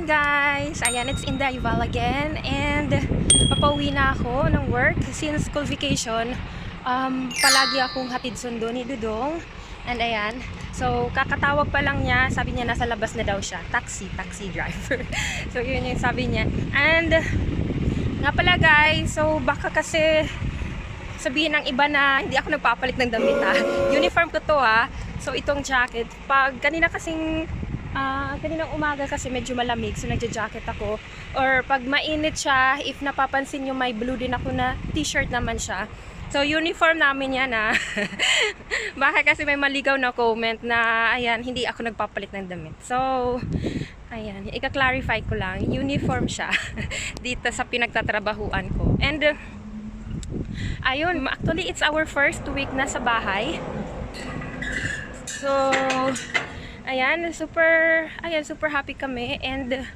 guys! Ayan, it's Inday Val again. And papauwi na ako ng work. Since school vacation, palagi akong hatid sundo ni Dudong. And ayan, so kakatawag pa lang niya, sabi niya nasa labas na daw siya. Taxi driver. So yun yung sabi niya. And nga pala guys, so baka kasi sabihin ng iba na hindi ako nagpapalit ng damit ha. Uniform ko to ha. So itong jacket, pag kaninang umaga kasi medyo malamig, so nagja-jacket ako. Or pag mainit siya, if napapansin nyo may blue din ako na t-shirt naman siya. So uniform namin yan ha. Baka kasi may maligaw na comment na ayan, hindi ako nagpapalit ng damit. So ayan, ika-clarify ko lang, uniform siya dito sa pinagtatrabahuan ko. And ayun, actually it's our first week na sa bahay. So ayan, super happy kami. And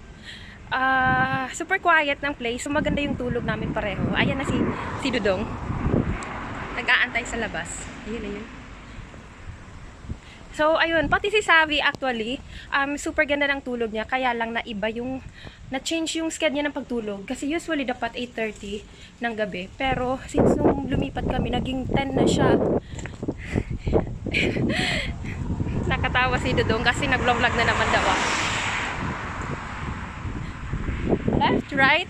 super quiet ng place. So maganda yung tulog namin pareho. Ayan na si Dudong, nag-aantay sa labas. Ayun. So ayun, pati si XAVY actually, super ganda ng tulog niya. Kaya lang na iba yung na-change yung schedule niya ng pagtulog. Kasi usually dapat 8:30 ng gabi. Pero since nung lumipat kami, naging 10 na siya. Nakatawa si Dudong kasi nag-vlog na naman daw ako. Left, right.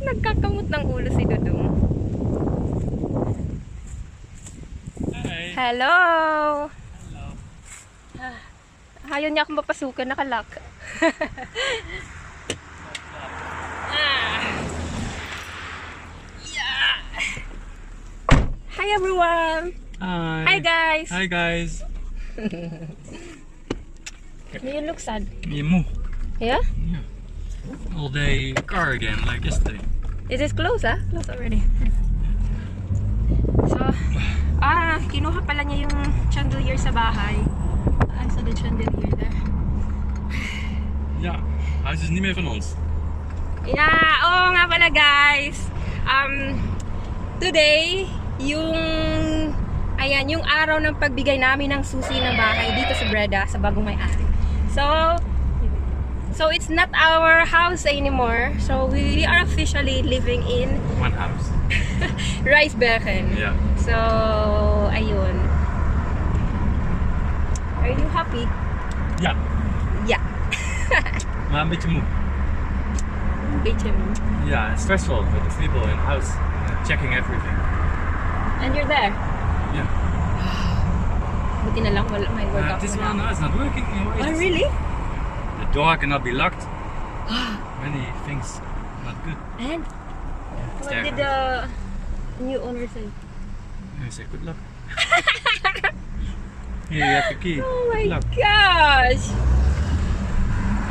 Nagkakamot ng ulo si Dudong. Hi. Hello. Hello. Ayaw niya akong mapasukan, nakalock. Yeah. Hi everyone. Hi guys. Hi guys. You look sad. Mimo. Yeah? Yeah. All day car again like yesterday. Is it close ah? Close already. So, kinuha pala niya yung chandelier sa bahay. I saw the chandelier there. Ja, hij is niet meer van ons. Yeah, oo nga pala guys. Today, yung araw ng pagbigay namin ng susi ng bahay dito sa Breda, sa bagong may-ari. So it's not our house anymore. So we are officially living in One house. Ricebergen. Ja. So ayun. Are you happy? Ja, Yeah. maar een beetje moe. Beetje mo. Ja, it's stressful with the people in the house. Checking everything. And you're there. Yeah. Buti na lang wala may workout. This one is not working. Oh really? The door cannot be locked. Many things not good. And what Sterk. did the new owner say? I say good luck. Here you have the key. Oh my Good luck. gosh!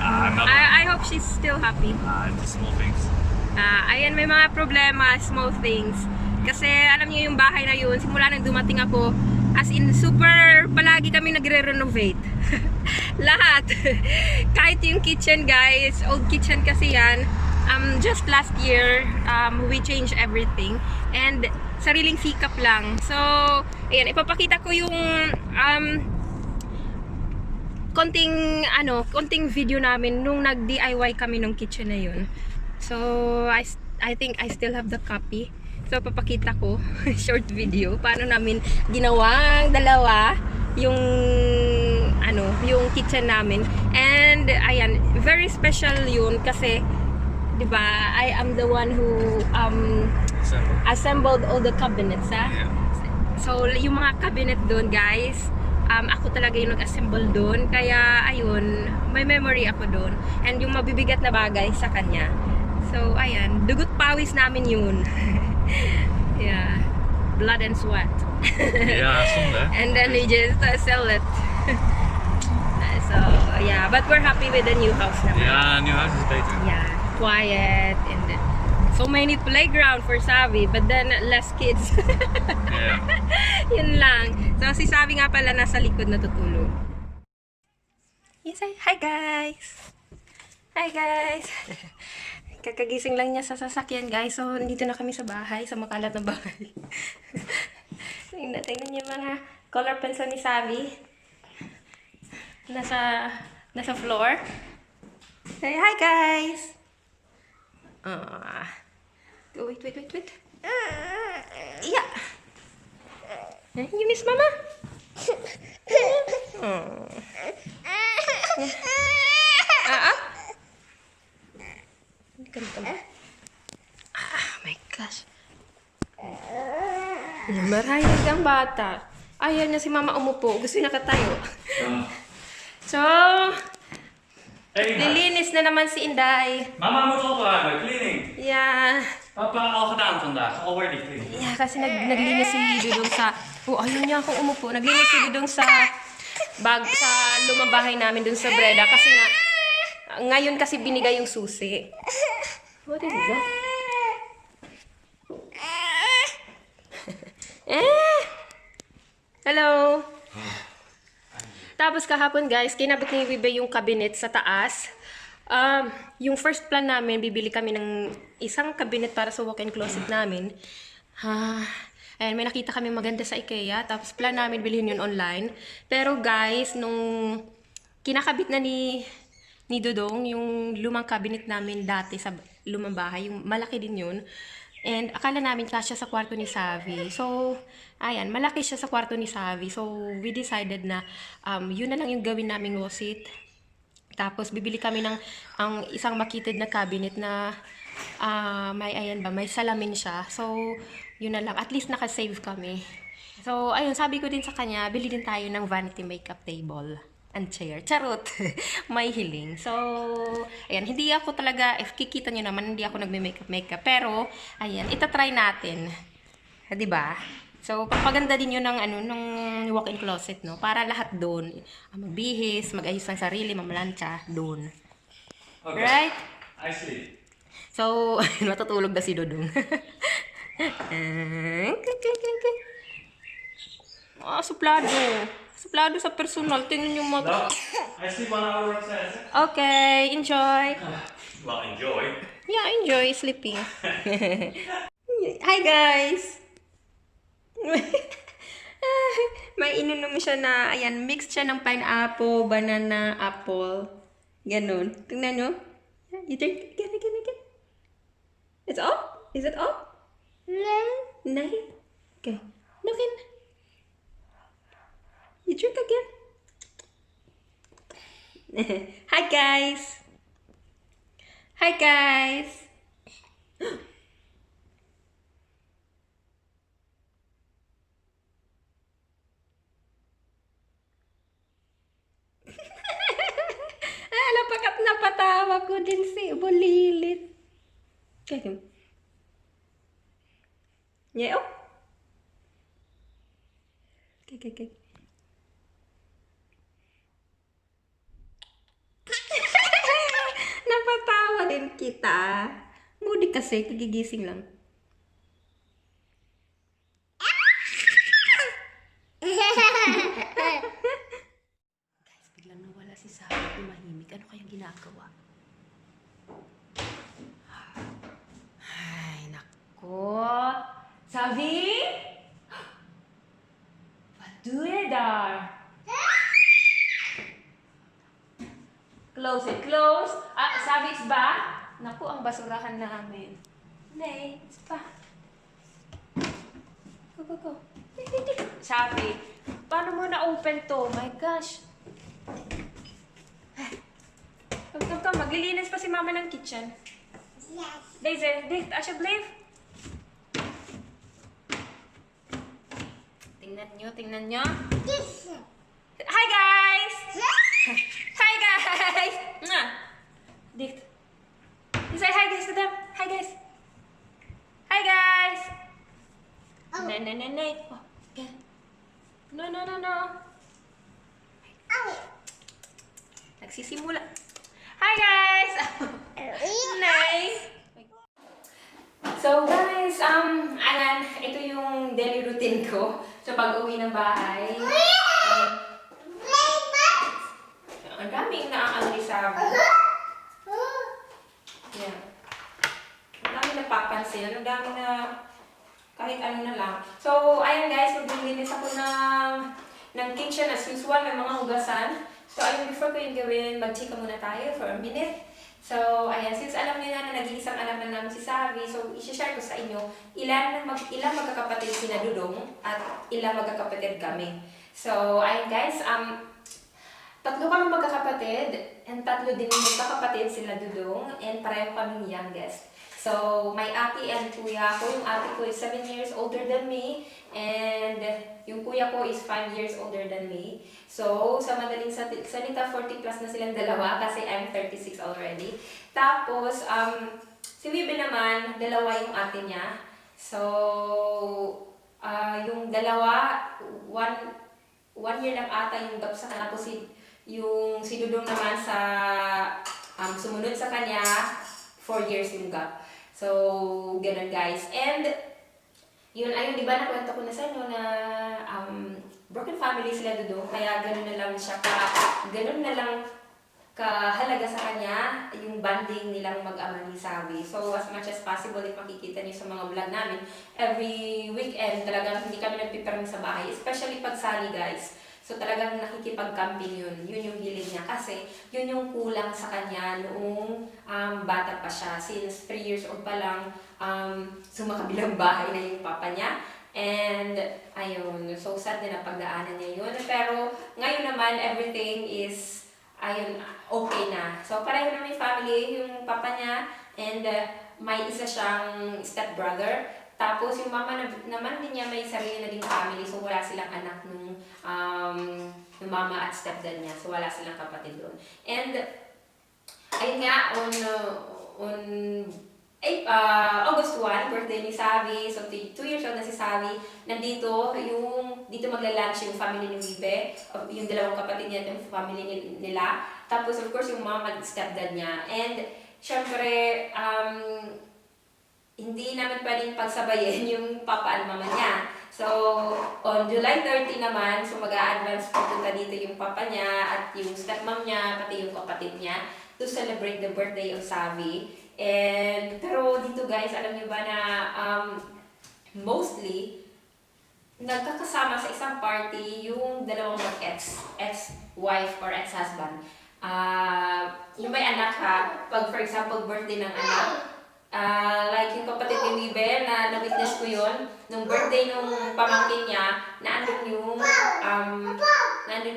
Not I hope she's still happy. it's small things. Ayan, may mga problema, small things. Kasi alam niyo yung bahay na yun, simula nang dumating ako, as in super, palagi kami nagre-renovate. Lahat. Kahit yung kitchen guys, old kitchen kasi yan. Just last year, we changed everything. And sariling sikap lang. So, ayan, ipapakita ko yung konting video namin nung nag-DIY kami ng kitchen na yun. So, I think I still have the copy. So, papakita ko short video paano namin ginawang dalawa yung yung kitchen namin. And ayan, very special yun kasi 'di ba, I am the one who assembled all the cabinets ha. Yeah. So, yung mga cabinet doon guys, ako talaga yung nag-assemble doon. Kaya, ayun, may memory ako doon. And yung mabibigat na bagay sa kanya. So, ayan, dugot pawis namin yun. Yeah, blood and sweat. Ja, zonde. And then we just sell it. So, yeah, but we're happy with the new house naman. Ja, new house is beter. Yeah, quiet and so many playground for XAVY, but then less kids. Yeah. Yun lang. So si XAVY nga pala nasa likod natutulog. Yes, hi guys! Hi guys! Kakagising lang niya sa sasakyan guys. So dito na kami sa bahay, sa makalat na bahay. Tingnan niyo mga color pencil ni XAVY. Nasa Nasa floor. Say hi, guys! Oh, wait. Yeah. You miss Mama? Oh. My gosh. Marahil ang bata. Ayaw niya si Mama umupo. Gusto niya nakatayo. So, lilinis na naman si Inday. Mama moet opruimen, cleaning. Yeah. Papa al gedaan vandaag, already cleaning. Yeah, kasi naglinis si Dudong sa... Oh, ayaw niya akong umupo. Naglinis si Dudong sa lumang bahay namin dun sa Breda. Kasi nga, ngayon kasi binigay yung susi. What is that? Hello. Tapos kahapon guys, kinabit ni Bibe yung cabinet sa taas. Yung first plan namin, bibili kami ng isang cabinet para sa walk-in closet namin. Ayan, may nakita kami maganda sa IKEA. Tapos plan namin bilhin yun online. Pero guys, nung kinakabit na ni Dodong, yung lumang cabinet namin dati sa lumang bahay, yung malaki din yun. And akala namin kasya sa kwarto ni XAVY. So, ayan, malaki siya sa kwarto ni XAVY. So, we decided na yun na lang yung gawin naming closet. Tapos, bibili kami ng isang makitid na cabinet na may salamin siya. So, yun na lang. At least nakasave kami. So, ayun, sabi ko din sa kanya, bili din tayo ng vanity makeup table and chair. Charot! May hiling. So, ayan, hindi ako talaga, if kikita nyo naman, hindi ako nagme-makeup. Pero, ayan, itatry natin. Diba? So, papaganda din yun ng walk-in closet, no? Para lahat doon. Magbihis, mag-ayos ng sarili, mamalansya, doon. Okay. Right? I see. So, matutulog na si Dodong. Suplado. Suplado sa personal. Tingnan yung mata. I sleep 1 hour upstairs. Okay, enjoy. Well, enjoy. Yeah, enjoy sleeping. Hi, guys! May ininom siya na, ayan, mix siya ng pineapple, banana, apple. Ganon. Tingnan nyo. You drink again. It's up? Is it up? No. No? Okay. No, can. You drink again. Hi, guys. Hi, guys. Napatawa ko din si Bulilit. Okay. Yeah, oh. Okay. Napatawa din kita. Moody kasi, kagigising lang. Guys, biglang nawala si Sarah, tumahimik. Ano kayang ginagawa? Ay, nako. Sabi? What do you there? Close it, close. Sabi, it's ba? Naku, ang basurahan namin. Nay, it's ba? Go. Sabi, paano mo na-open to? My gosh. Come. Maglilinis pa si Mama ng kitchen. Yes. Daisy, alsjeblieft. Tingnan nyo. Hi, guys! Hi, guys! Dicht. Say hi, guys, to them. Hi, guys. Hi, guys! Oh. Nay. Oh, okay. No. Ow. Nagsisimula. Hi, guys! Nay! So, guys, ayan, ito yung daily routine ko sa pag-uwi ng bahay. Ang daming naaano ni Sabi. Yeah. Ang daming napapansin. Ang daming na kahit ano na lang. So, ayan guys, maglilinis ako ng kitchen as usual. May mga hugasan. So, ayun, before ko yung gawin, mag-chika muna tayo for a minute. So, ayan, since alam niyo na nag-iisang anak na namin si XAVY, so isi-share ko sa inyo ilang magkakapatid sina Dudong at ilang magkakapatid kami. So, ayun guys, tatlo kami magkakapatid and tatlo din yung magkakapatid sila Dudong and pareho kaming youngest. So, may ate and kuya ko. Yung ate ko is 7 years older than me and yung kuya ko is 5 years older than me. So, sa madaling salita, 40 plus na silang dalawa kasi I'm 36 already. Tapos, si Wibe naman, dalawa yung ate niya. So, yung dalawa, one year lang ata yung gap sa kanila. Tapos yung si Dudong naman sa sumunod sa kanya, 4 years yung gap. So, ganun guys. And, yun, ayun, di ba nakwento ko na sa inyo na broken family sila Dudong, kaya ganun na lang siya ganun na lang kahalaga sa kanya yung bonding nilang mag-ama ni XAVY. So, as much as possible, if makikita niyo sa mga vlog namin, every weekend talagang hindi kami nagpipermi sa bahay, especially pag sunny guys. So, talagang nakikipag-camping yun. Yun yung hilig niya kasi yun yung kulang sa kanya noong bata pa siya. Since 3 years old pa lang, sumakabilang bahay na yung papa niya. And, ayun, so sad din na pagdaanan niya yun. Pero, ngayon naman, everything is, ayun, okay na. So, pareho na may family, yung papa niya, and may isa siyang stepbrother. Tapos, yung mama naman din niya may sarili na ding family. So, wala silang anak nung mama at stepdad niya. So, wala silang kapatid doon. And, ayun nga, on August 1, birthday ni XAVY. So, 2 years old na si XAVY. Nandito, dito magla-lunch yung family ni Wibe. Yung dalawang kapatid niya at yung family nila. Tapos, of course, yung mama at stepdad niya. And, syempre, hindi namin pwedeng pagsabayin yung papa at mama niya. So, on July 30 naman, so mag-a-advance pupunta dito yung papa niya at yung stepmom niya, pati yung kapatid niya to celebrate the birthday of XAVY. And, pero dito guys, alam niyo ba na mostly, nagkakasama sa isang party yung dalawang ex-wife or ex-husband. Yung may anak ha, pag for example, birthday ng anak, like yung kapatid ni Wibe na na-witness ko yun, nung birthday nung pamangkin niya, naandun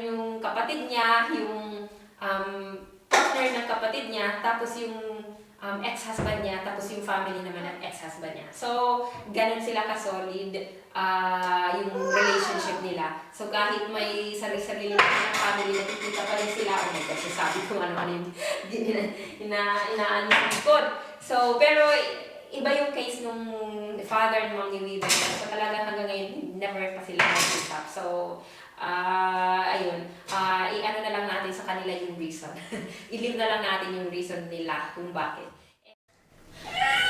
yung kapatid niya, yung partner ng kapatid niya, tapos yung ex-husband niya, tapos yung family naman ng ex-husband niya. So, ganun sila ka-solid yung relationship nila. So, kahit may sarili-sarili na family, nakikita pa rin sila, oh my gosh, sabi ko ano-ano yung inaano sa likod. So, pero iba yung case nung father ng mga Wibe. So, talagang hanggang ngayon, never pa sila nag-usap. So, ayun, i-ano na lang natin sa kanila yung reason. I-leave na lang natin yung reason nila kung bakit.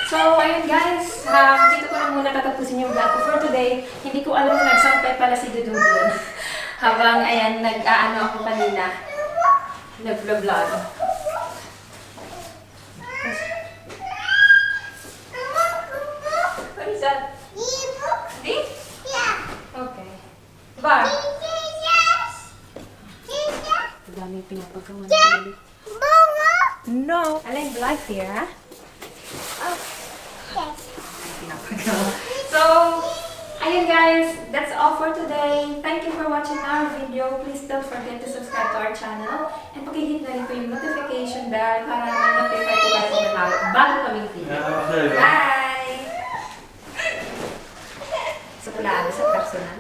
So, ayun guys, dito ko na muna tatapusin yung vlog ko for today. Hindi ko alam kung nagsampay pala si Dudong doon. Habang, ayan, nag-aano ako kanina. Nag-vlog. What is that? This? Yeah. Okay. Bar? Dami yung pinapagawa ng baby. No. Alin, vlog here, ha? Oh. Yes. Pinapagawa. So, ayun guys, that's all for today. Thank you for watching our video. Please don't forget to subscribe to our channel. And pakihit na rin po yung notification bell para ma-notify ko kayo kung may bago kaming video. Bye! Sukulado sa personal.